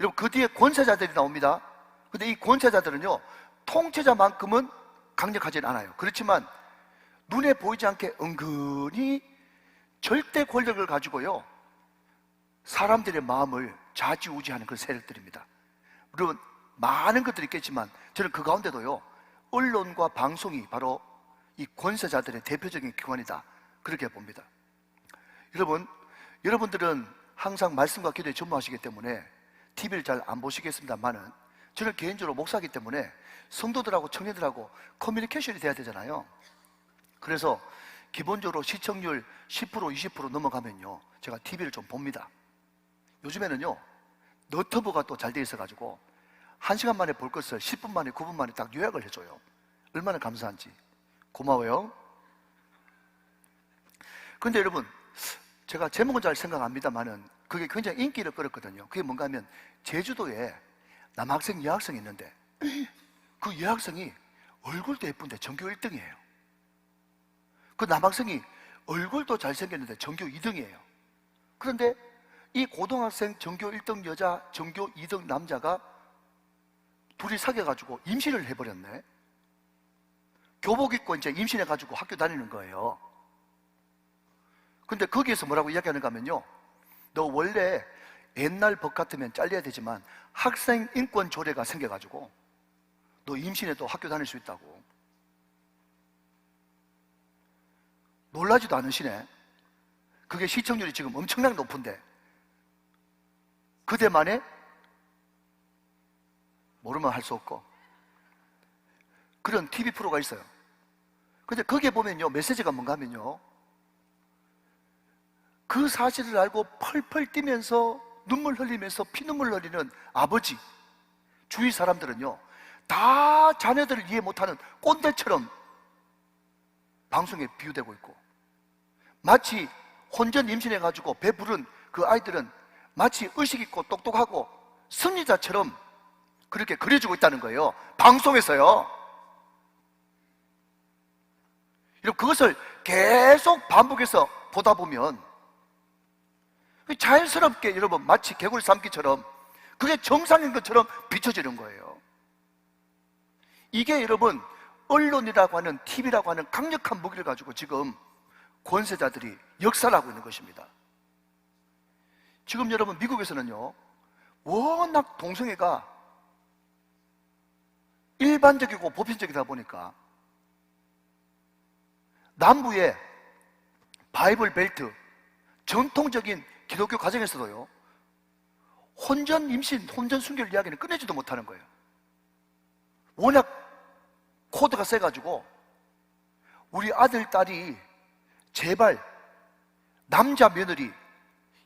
여러분, 그 뒤에 권세자들이 나옵니다. 근데 이 권세자들은요, 통치자만큼은 강력하진 않아요. 그렇지만 눈에 보이지 않게 은근히 절대 권력을 가지고요, 사람들의 마음을 좌지우지하는 그런 세력들입니다. 물론 많은 것들이 있겠지만 저는 그 가운데도요, 언론과 방송이 바로 이 권세자들의 대표적인 기관이다, 그렇게 봅니다. 여러분들은 항상 말씀과 기도에 전무하시기 때문에 TV를 잘 안 보시겠습니다만은, 저는 개인적으로 목사이기 때문에 성도들하고 청년들하고 커뮤니케이션이 돼야 되잖아요. 그래서 기본적으로 시청률 10%, 20% 넘어가면요, 제가 TV를 좀 봅니다. 요즘에는요, 너튜브가 또 잘 돼 있어가지고 1시간 만에 볼 것을 10분 만에, 9분 만에 딱 요약을 해줘요. 얼마나 감사한지. 고마워요. 근데 여러분, 제가 제목은 잘 생각 안 합니다만은 그게 굉장히 인기를 끌었거든요. 그게 뭔가 하면, 제주도에 남학생, 여학생이 있는데 그 여학생이 얼굴도 예쁜데 전교 1등이에요. 그 남학생이 얼굴도 잘생겼는데 전교 2등이에요. 그런데 이 고등학생 전교 1등 여자, 전교 2등 남자가 둘이 사귀어가지고 임신을 해버렸네. 교복 입고 이제 임신해가지고 학교 다니는 거예요. 근데 거기에서 뭐라고 이야기하는가 하면요, 너 원래 옛날 법 같으면 잘려야 되지만 학생 인권 조례가 생겨가지고 너 임신해도 학교 다닐 수 있다고. 놀라지도 않으시네. 그게 시청률이 지금 엄청나게 높은데 그대만의, 모르면 할 수 없고, 그런 TV 프로가 있어요. 근데 거기에 보면요, 메시지가 뭔가 하면요, 그 사실을 알고 펄펄 뛰면서 눈물 흘리면서 피눈물 흘리는 아버지, 주위 사람들은요, 다 자녀들을 이해 못하는 꼰대처럼 방송에 비유되고 있고, 마치 혼전 임신해가지고 배부른 그 아이들은 마치 의식 있고 똑똑하고 승리자처럼 그렇게 그려주고 있다는 거예요, 방송에서요. 여러분, 그것을 계속 반복해서 보다 보면 자연스럽게 여러분 마치 개구리 삶기처럼 그게 정상인 것처럼 비춰지는 거예요. 이게 여러분 언론이라고 하는, TV라고 하는 강력한 무기를 가지고 지금 권세자들이 역사를 하고 있는 것입니다. 지금 여러분 미국에서는요, 워낙 동성애가 일반적이고 보편적이다 보니까 남부의 바이블 벨트, 전통적인 기독교 가정에서도요, 혼전 임신, 혼전 순결 이야기는 꺼내지도 못하는 거예요. 워낙 코드가 세가지고 우리 아들, 딸이 제발 남자 며느리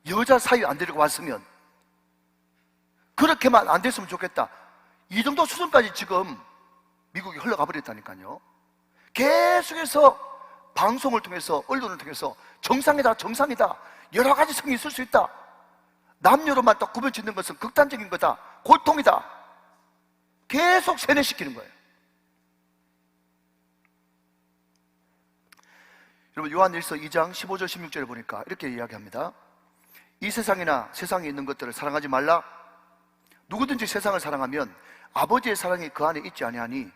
여자 사위 안 데리고 왔으면, 그렇게만 안 됐으면 좋겠다, 이 정도 수준까지 지금 미국이 흘러가 버렸다니까요. 계속해서 방송을 통해서, 언론을 통해서 정상이다, 정상이다, 여러 가지 성이 있을 수 있다, 남녀로만 딱 구분 짓는 것은 극단적인 거다, 고통이다, 계속 세뇌시키는 거예요. 여러분, 요한일서 2장 15절 16절을 보니까 이렇게 이야기합니다. 이 세상이나 세상에 있는 것들을 사랑하지 말라. 누구든지 세상을 사랑하면 아버지의 사랑이 그 안에 있지 아니하니,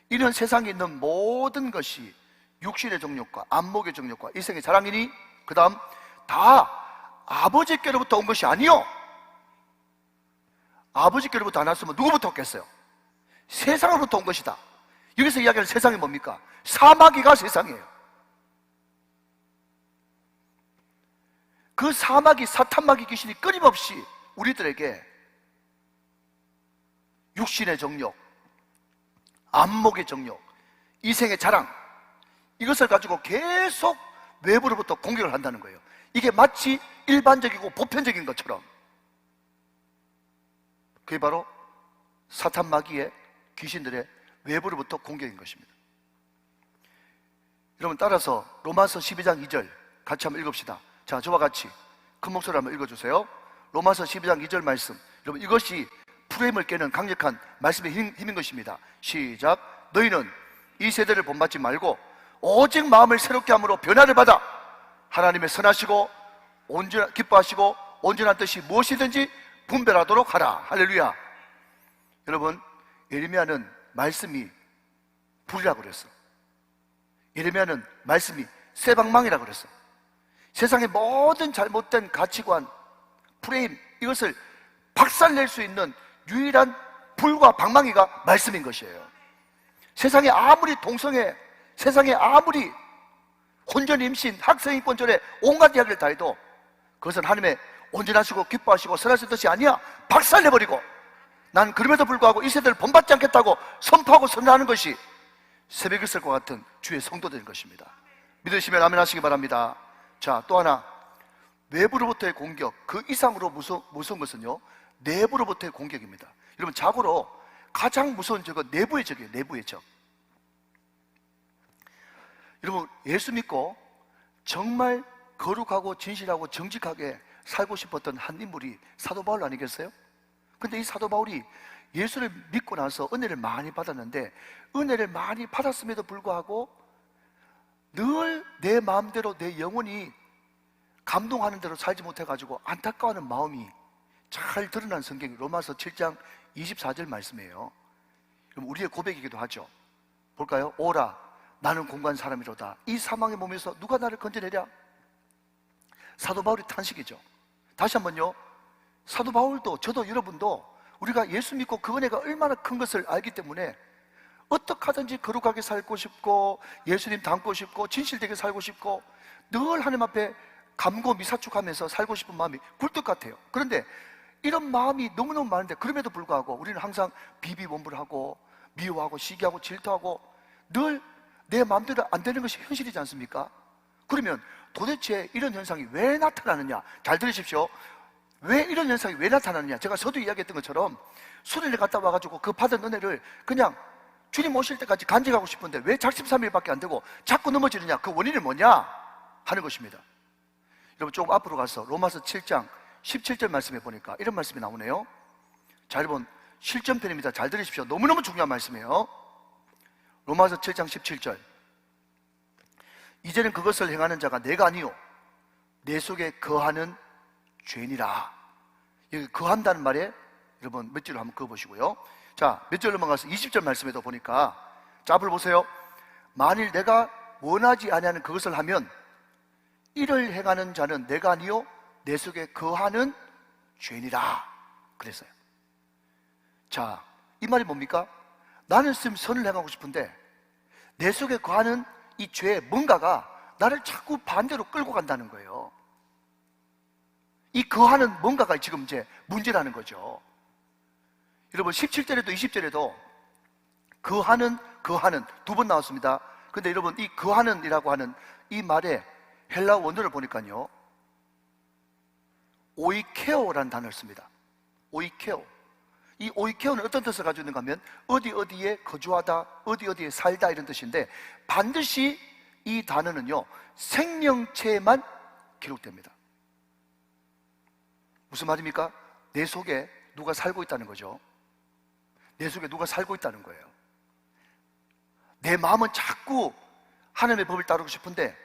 이는 세상에 있는 모든 것이 육신의 정욕과 안목의 정욕과 이생의 자랑이니, 그 다음, 다 아버지께로부터 온 것이 아니요. 아버지께로부터 안 왔으면 누구부터 왔겠어요? 세상으로부터 온 것이다. 여기서 이야기하는 세상이 뭡니까? 사마귀가 세상이에요. 그 사마귀, 사탄마귀 귀신이 끊임없이 우리들에게 육신의 정욕, 안목의 정욕, 이생의 자랑, 이것을 가지고 계속 외부로부터 공격을 한다는 거예요. 이게 마치 일반적이고 보편적인 것처럼. 그게 바로 사탄마귀의, 귀신들의 외부로부터 공격인 것입니다. 여러분, 따라서 로마서 12장 2절 같이 한번 읽읍시다. 자, 저와 같이 큰 목소리로 한번 읽어주세요. 로마서 12장 2절 말씀. 여러분, 이것이 프레임을 깨는 강력한 말씀의 힘인 것입니다. 시작. 너희는 이 세대를 본받지 말고 오직 마음을 새롭게 함으로 변화를 받아 하나님의 선하시고 기뻐하시고 온전한 뜻이 무엇이든지 분별하도록 하라. 할렐루야. 여러분, 예레미야는 말씀이 불이라고 그랬어. 예레미야는 말씀이 쇠방망이라고 그랬어. 세상의 모든 잘못된 가치관, 프레임, 이것을 박살낼 수 있는 유일한 불과 방망이가 말씀인 것이에요. 세상에 아무리 동성애, 세상에 아무리 혼전 임신, 학생인권절에 온갖 이야기를 다 해도 그것은 하나님의 온전하시고 기뻐하시고 선하신 뜻이 아니야. 박살내버리고, 난 그럼에도 불구하고 이 세대를 본받지 않겠다고 선포하고 선언하는 것이 새벽 일설과 같은 주의 성도들인 것입니다. 믿으시면 아멘 하시기 바랍니다. 자, 또 하나, 외부로부터의 공격, 그 이상으로 무서운 것은요, 내부로부터의 공격입니다. 여러분, 자고로 가장 무서운 적은 내부의 적이에요. 내부의 적. 여러분, 예수 믿고 정말 거룩하고 진실하고 정직하게 살고 싶었던 한 인물이 사도 바울 아니겠어요? 근데 이 사도 바울이 예수를 믿고 나서 은혜를 많이 받았는데, 은혜를 많이 받았음에도 불구하고 늘 내 마음대로 내 영혼이 감동하는 대로 살지 못해가지고 안타까워하는 마음이 잘 드러난 성경이 로마서 7장 24절 말씀이에요. 그럼 우리의 고백이기도 하죠. 볼까요? 오라, 나는 공고한 사람이로다. 이 사망의 몸에서 누가 나를 건져내랴? 사도 바울의 탄식이죠. 다시 한번요, 사도 바울도 저도 여러분도 우리가 예수 믿고 그 은혜가 얼마나 큰 것을 알기 때문에 어떻게 하든지 거룩하게 살고 싶고 예수님 닮고 싶고 진실되게 살고 싶고 늘 하나님 앞에 감고 미사축하면서 살고 싶은 마음이 굴뚝 같아요. 그런데 이런 마음이 너무너무 많은데 그럼에도 불구하고 우리는 항상 비비원불하고 미워하고 시기하고 질투하고 늘 내 마음대로 안 되는 것이 현실이지 않습니까? 그러면 도대체 이런 현상이 왜 나타나느냐? 잘 들으십시오. 왜 이런 현상이 왜 나타나느냐? 제가 서두 이야기했던 것처럼 수련회 갔다 와가지고 그 받은 은혜를 그냥 주님 오실 때까지 간직하고 싶은데 왜 작심삼일밖에 안 되고 자꾸 넘어지느냐? 그 원인이 뭐냐? 하는 것입니다. 여러분, 조금 앞으로 가서 로마서 7장 17절 말씀에 보니까 이런 말씀이 나오네요. 자, 여러분, 실전편입니다. 잘 들으십시오. 너무너무 중요한 말씀이에요. 로마서 7장 17절. 이제는 그것을 행하는 자가 내가 아니요 내 속에 거하는 죄니라. 여기 거한다는 말에 여러분 몇 절로 한번 그어보시고요. 자, 몇 절로 넘어가서 20절 말씀에도 보니까, 자, 앞을 보세요. 만일 내가 원하지 아니하는 그것을 하면 이를 행하는 자는 내가 아니요 내 속에 거하는 죄니라 그랬어요. 자, 이 말이 뭡니까? 나는 지금 선을 행하고 싶은데 내 속에 거하는 이 죄의 뭔가가 나를 자꾸 반대로 끌고 간다는 거예요. 이 거하는 뭔가가 지금 이제 문제라는 거죠. 여러분, 17절에도 20절에도 거하는 두 번 나왔습니다. 근데 여러분, 이 거하는이라고 하는 이 말의 헬라 원어를 보니까요, 오이케오라는 단어를 씁니다. 오이케오. 이 오이케오는 어떤 뜻을 가지고 있는가 하면 어디 어디에 거주하다, 어디 어디에 살다 이런 뜻인데, 반드시 이 단어는요 생명체에만 기록됩니다. 무슨 말입니까? 내 속에 누가 살고 있다는 거죠. 내 속에 누가 살고 있다는 거예요. 내 마음은 자꾸 하나님의 법을 따르고 싶은데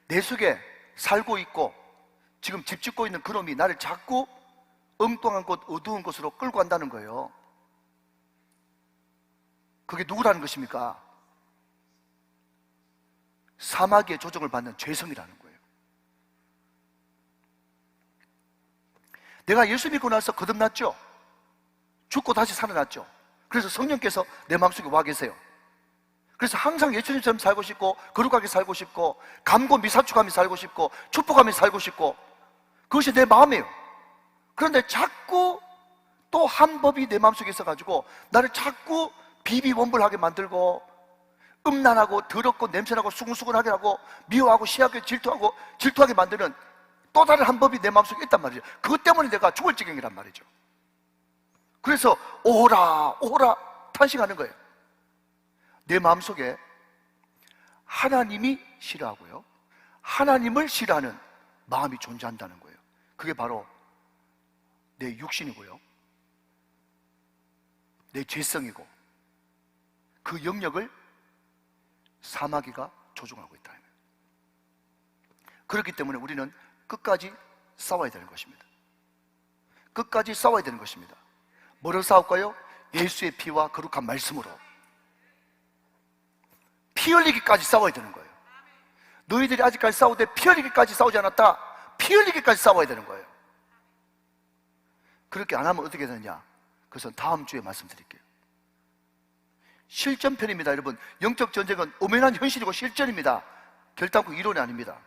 내 속에 살고 있고 지금 집 짓고 있는 그놈이 나를 자꾸 엉뚱한 곳, 어두운 곳으로 끌고 간다는 거예요. 그게 누구라는 것입니까? 사마귀의 조종을 받는 죄성이라는 거예요. 내가 예수 믿고 나서 거듭났죠. 죽고 다시 살아났죠. 그래서 성령께서 내 마음속에 와 계세요. 그래서 항상 예수님처럼 살고 싶고 거룩하게 살고 싶고 감고 미사축하며 살고 싶고 축복하며 살고 싶고 그것이 내 마음이에요. 그런데 자꾸 또 한 법이 내 마음속에 있어가지고 나를 자꾸 비비원불하게 만들고 음란하고 더럽고 냄새나고 수근수근하게 하고 미워하고 시하게 질투하게 만드는 또 다른 한 법이 내 마음속에 있단 말이죠. 그것 때문에 내가 죽을 지경이란 말이죠. 그래서 오라 오라 탄식하는 거예요. 내 마음속에 하나님이 싫어하고요 하나님을 싫어하는 마음이 존재한다는 거예요. 그게 바로 내 육신이고요 내 죄성이고 그 영역을 사마귀가 조종하고 있다. 그렇기 때문에 우리는 끝까지 싸워야 되는 것입니다. 끝까지 싸워야 되는 것입니다. 뭐를 싸울까요? 예수의 피와 거룩한 말씀으로 피 흘리기까지 싸워야 되는 거예요. 너희들이 아직까지 싸우되 피 흘리기까지 싸우지 않았다. 피 흘리기까지 싸워야 되는 거예요. 그렇게 안 하면 어떻게 되느냐? 그래서 다음 주에 말씀드릴게요. 실전편입니다, 여러분. 영적 전쟁은 엄연한 현실이고 실전입니다. 결단코 이론이 아닙니다.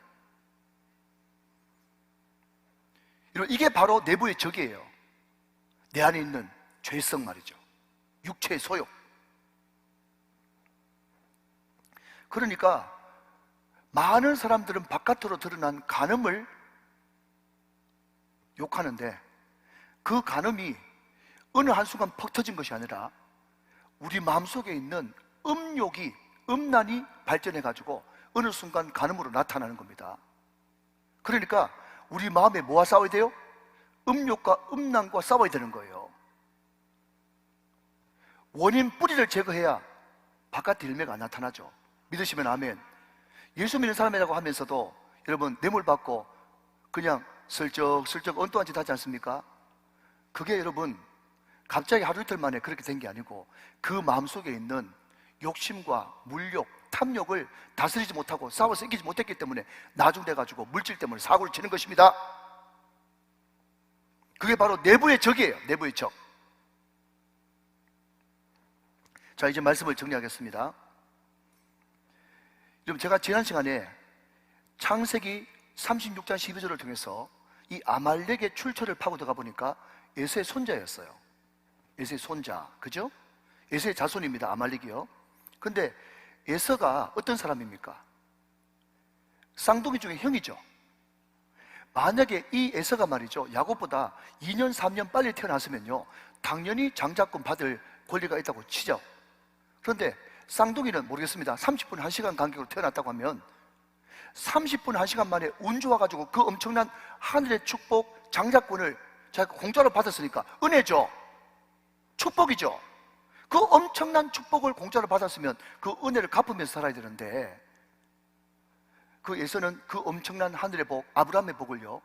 여러분, 이게 바로 내부의 적이에요. 내 안에 있는 죄성 말이죠. 육체의 소욕. 그러니까 많은 사람들은 바깥으로 드러난 간음을 욕하는데 그 간음이 어느 한순간 퍽 터진 것이 아니라 우리 마음속에 있는 음욕이, 음란이 발전해가지고 어느 순간 간음으로 나타나는 겁니다. 그러니까 우리 마음에 뭐와 싸워야 돼요? 음욕과 음란과 싸워야 되는 거예요. 원인 뿌리를 제거해야 바깥의 열매가 나타나죠. 믿으시면 아멘. 예수 믿는 사람이라고 하면서도 여러분 뇌물 받고 그냥 슬쩍슬쩍 엉뚱한 짓 하지 않습니까? 그게 여러분 갑자기 하루 이틀 만에 그렇게 된 게 아니고 그 마음속에 있는 욕심과 물욕, 탐욕을 다스리지 못하고 싸워서 이기지 못했기 때문에 나중돼가지고 물질 때문에 사고를 치는 것입니다. 그게 바로 내부의 적이에요. 내부의 적. 자, 이제 말씀을 정리하겠습니다. 여러분, 제가 지난 시간에 창세기 36장 12절을 통해서 이 아말렉의 출처를 파고 들어가 보니까 에서의 손자였어요. 에서의 손자, 그죠? 에서의 자손입니다, 아말렉이요. 근데 에서가 어떤 사람입니까? 쌍둥이 중에 형이죠. 만약에 이 에서가 말이죠, 야곱보다 2년 3년 빨리 태어났으면요 당연히 장자권 받을 권리가 있다고 치죠. 그런데 쌍둥이는 모르겠습니다. 30분 1시간 간격으로 태어났다고 하면 30분 1시간 만에 운 좋아가지고 그 엄청난 하늘의 축복, 장자권을 자기가 공짜로 받았으니까 은혜죠. 축복이죠. 그 엄청난 축복을 공짜로 받았으면 그 은혜를 갚으면서 살아야 되는데 그 에서는 그 엄청난 하늘의 복, 아브라함의 복을요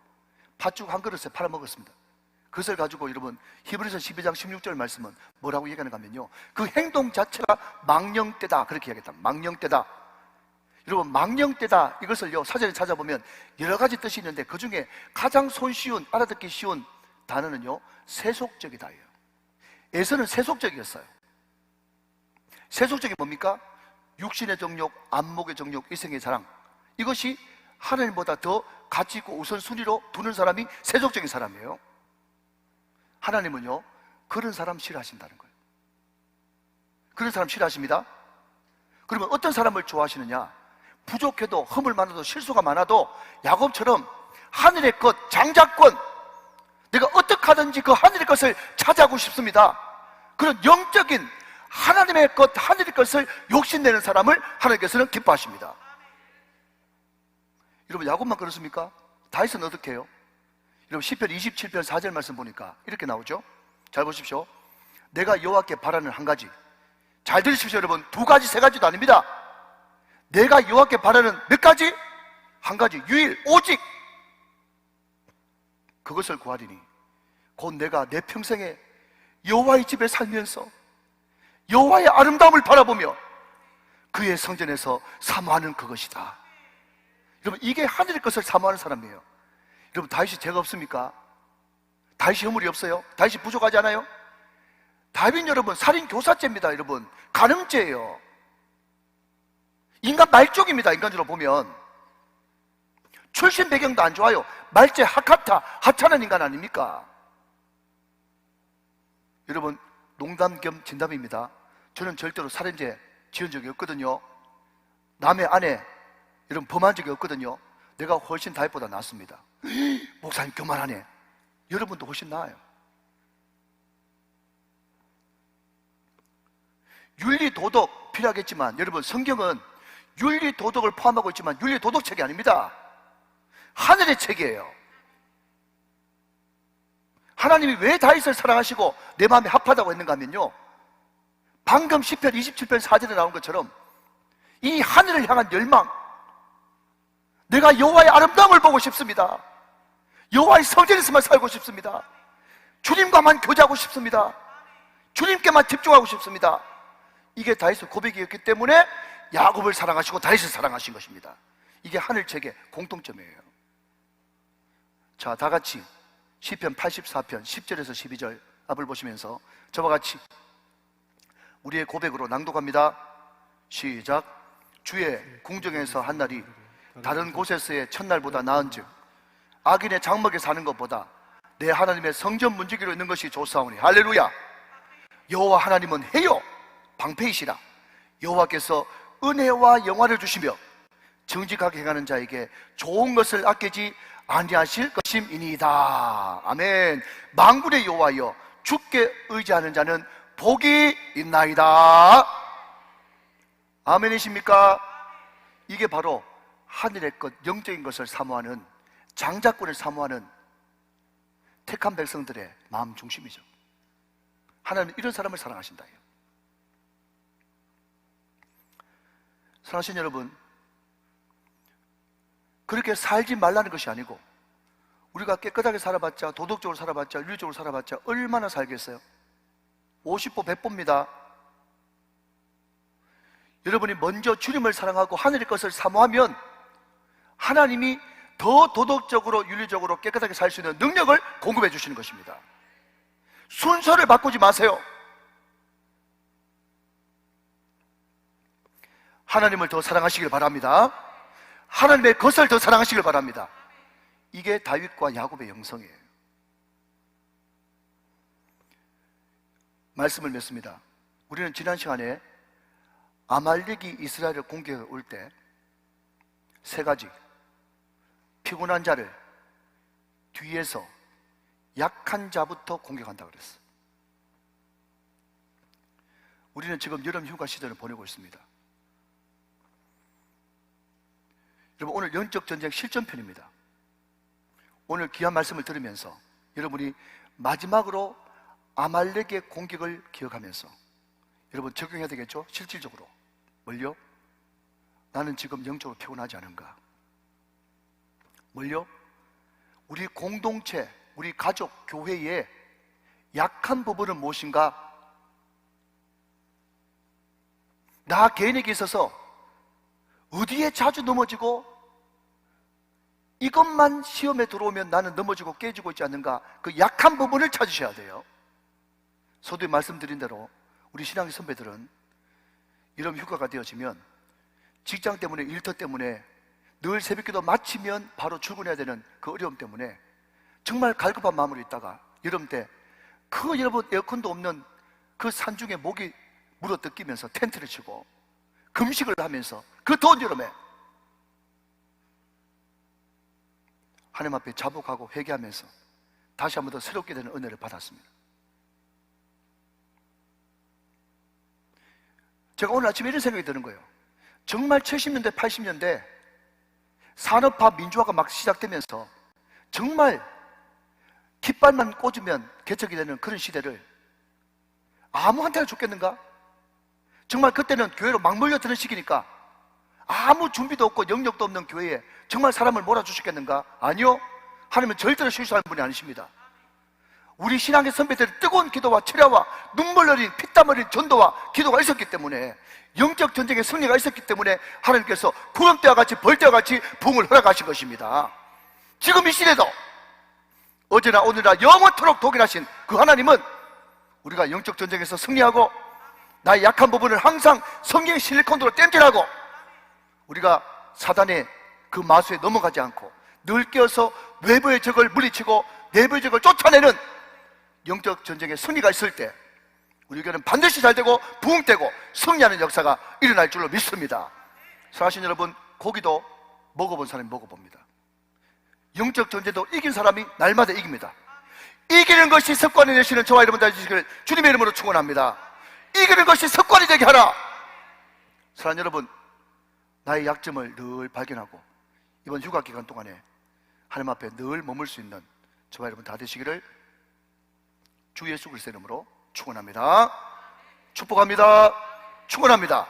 팥죽 한 그릇에 팔아먹었습니다. 그것을 가지고 여러분 히브리서 12장 16절 말씀은 뭐라고 얘기하는가 하면요 그 행동 자체가 망령되다 그렇게 얘기했다. 망령되다. 여러분 망령되다 이것을요 사전에 찾아보면 여러 가지 뜻이 있는데 그 중에 가장 손쉬운 알아듣기 쉬운 단어는요 세속적이다예요. 에서는 세속적이었어요. 세속적이 뭡니까? 육신의 정욕, 안목의 정욕, 이성의 자랑. 이것이 하나님보다 더 가치 있고 우선순위로 두는 사람이 세속적인 사람이에요. 하나님은요 그런 사람 싫어하신다는 거예요. 그런 사람 싫어하십니다. 그러면 어떤 사람을 좋아하시느냐? 부족해도 허물 많아도 실수가 많아도 야곱처럼 하늘의 것, 장자권, 내가 어떻게 하든지 그 하늘의 것을 차지하고 싶습니다. 그런 영적인 하나님의 것, 하늘의 것을 욕심내는 사람을 하나님께서는 기뻐하십니다. 여러분 야곱만 그렇습니까? 다윗은 어떻게 해요? 여러분 시편 27편 4절 말씀 보니까 이렇게 나오죠. 잘 보십시오. 내가 여호와께 바라는 한 가지. 잘 들으십시오 여러분. 두 가지 세 가지도 아닙니다. 내가 여호와께 바라는 몇 가지? 한 가지, 유일, 오직 그것을 구하리니 곧 내가 내 평생에 여호와의 집에 살면서 여호와의 아름다움을 바라보며 그의 성전에서 사모하는 그것이다. 여러분 이게 하늘의 것을 사모하는 사람이에요. 여러분 다윗이 죄가 없습니까? 다윗이 허물이 없어요? 다윗이 부족하지 않아요? 다윗 여러분 살인 교사죄입니다. 여러분 간음죄예요. 인간 말종입니다. 인간적으로 보면 출신 배경도 안 좋아요. 말죄 하카타, 하찮은 인간 아닙니까? 여러분 농담 겸 진담입니다. 저는 절대로 살인죄 지은 적이 없거든요. 남의 아내 여러분 범한 적이 없거든요. 내가 훨씬 다윗보다 낫습니다. 목사님 교만하네. 여러분도 훨씬 나아요. 윤리 도덕 필요하겠지만 여러분 성경은 윤리 도덕을 포함하고 있지만 윤리 도덕 책이 아닙니다. 하늘의 책이에요. 하나님이 왜 다윗을 사랑하시고 내 마음에 합하다고 했는가 하면요 방금 시편 27편 4절에 나온 것처럼 이 하늘을 향한 열망, 내가 여호와의 아름다움을 보고 싶습니다. 여호와의 성전에서만 살고 싶습니다. 주님과만 교제하고 싶습니다. 주님께만 집중하고 싶습니다. 이게 다윗의 고백이었기 때문에 야곱을 사랑하시고 다윗을 사랑하신 것입니다. 이게 하늘책의 공통점이에요. 자, 다 같이 시편 84편 10절에서 12절 앞을 보시면서 저와 같이 우리의 고백으로 낭독합니다. 시작. 주의 궁정에서 한 날이 다른 곳에서의 첫날보다 나은즉 악인의 장막에 사는 것보다 내 하나님의 성전 문지기로 있는 것이 좋사오니. 할렐루야. 여호와 하나님은 해요 방패이시라. 여호와께서 은혜와 영화를 주시며 정직하게 행하는 자에게 좋은 것을 아끼지 아니하실 것임이니이다. 아멘. 만군의 여호와여, 주께 의지하는 자는 복이 있나이다. 아멘이십니까? 이게 바로 하늘의 것, 영적인 것을 사모하는, 장자권을 사모하는 택한 백성들의 마음 중심이죠. 하나님은 이런 사람을 사랑하신다. 사랑하신 여러분, 그렇게 살지 말라는 것이 아니고 우리가 깨끗하게 살아봤자, 도덕적으로 살아봤자, 윤리적으로 살아봤자 얼마나 살겠어요? 50보 100보입니다. 여러분이 먼저 주님을 사랑하고 하늘의 것을 사모하면 하나님이 더 도덕적으로, 윤리적으로 깨끗하게 살 수 있는 능력을 공급해 주시는 것입니다. 순서를 바꾸지 마세요. 하나님을 더 사랑하시길 바랍니다. 하나님의 것을 더 사랑하시길 바랍니다. 이게 다윗과 야곱의 영성이에요. 말씀을 맺습니다. 우리는 지난 시간에 아말렉이 이스라엘을 공격해 올 때 세 가지, 피곤한 자를 뒤에서 약한 자부터 공격한다고 그랬어요. 우리는 지금 여름 휴가 시절을 보내고 있습니다. 여러분, 오늘 영적 전쟁 실전편입니다. 오늘 귀한 말씀을 들으면서 여러분이 마지막으로 아말렉의 공격을 기억하면서 여러분 적용해야 되겠죠? 실질적으로. 뭘요? 나는 지금 영적으로 피곤하지 않은가? 뭘요? 우리 공동체, 우리 가족, 교회의 약한 부분은 무엇인가? 나 개인에게 있어서 어디에 자주 넘어지고 이것만 시험에 들어오면 나는 넘어지고 깨지고 있지 않는가? 그 약한 부분을 찾으셔야 돼요. 서두에 말씀드린 대로 우리 신앙의 선배들은 여름 휴가가 되어지면 직장 때문에, 일터 때문에 늘 새벽기도 마치면 바로 출근해야 되는 그 어려움 때문에 정말 갈급한 마음으로 있다가 여름 때 그 여러분 에어컨도 없는 그 산중에 목이 물어뜯기면서 텐트를 치고 금식을 하면서 그 더운 여름에 하나님 앞에 자복하고 회개하면서 다시 한 번 더 새롭게 되는 은혜를 받았습니다. 제가 오늘 아침에 이런 생각이 드는 거예요. 정말 70년대, 80년대 산업화, 민주화가 막 시작되면서 정말 깃발만 꽂으면 개척이 되는 그런 시대를 아무한테나 줬겠는가? 정말 그때는 교회로 막 몰려드는 시기니까 아무 준비도 없고 영역도 없는 교회에 정말 사람을 몰아주셨겠는가? 아니요. 하나님은 절대로 실수하는 분이 아니십니다. 우리 신앙의 선배들의 뜨거운 기도와 철야와 눈물 흘린 피땀 흘린 전도와 기도가 있었기 때문에, 영적 전쟁의 승리가 있었기 때문에 하나님께서 구름대와 같이 벌대와 같이 부흥을 허락하신 것입니다. 지금 이 시대도 어제나 오늘나 영원토록 동일하신 그 하나님은 우리가 영적 전쟁에서 승리하고 나의 약한 부분을 항상 성경의 실리콘으로 땜질하고 우리가 사단의 그 마수에 넘어가지 않고 늘 깨어서 외부의 적을 물리치고 내부의 적을 쫓아내는 영적 전쟁의 승리가 있을 때 우리 교회는 반드시 잘되고 부흥되고 승리하는 역사가 일어날 줄로 믿습니다. 사랑하신 여러분, 고기도 먹어본 사람이 먹어봅니다. 영적 전쟁도 이긴 사람이 날마다 이깁니다. 이기는 것이 습관이 되시는 저와 여러분 되시기를 주님의 이름으로 축원합니다. 이기는 것이 습관이 되게 하라. 사랑하는 여러분, 나의 약점을 늘 발견하고 이번 휴가 기간 동안에 하나님 앞에 늘 머물 수 있는 저와 여러분 다 되시기를 주 예수 그리스도의 이름으로 축원합니다. 축복합니다. 축원합니다.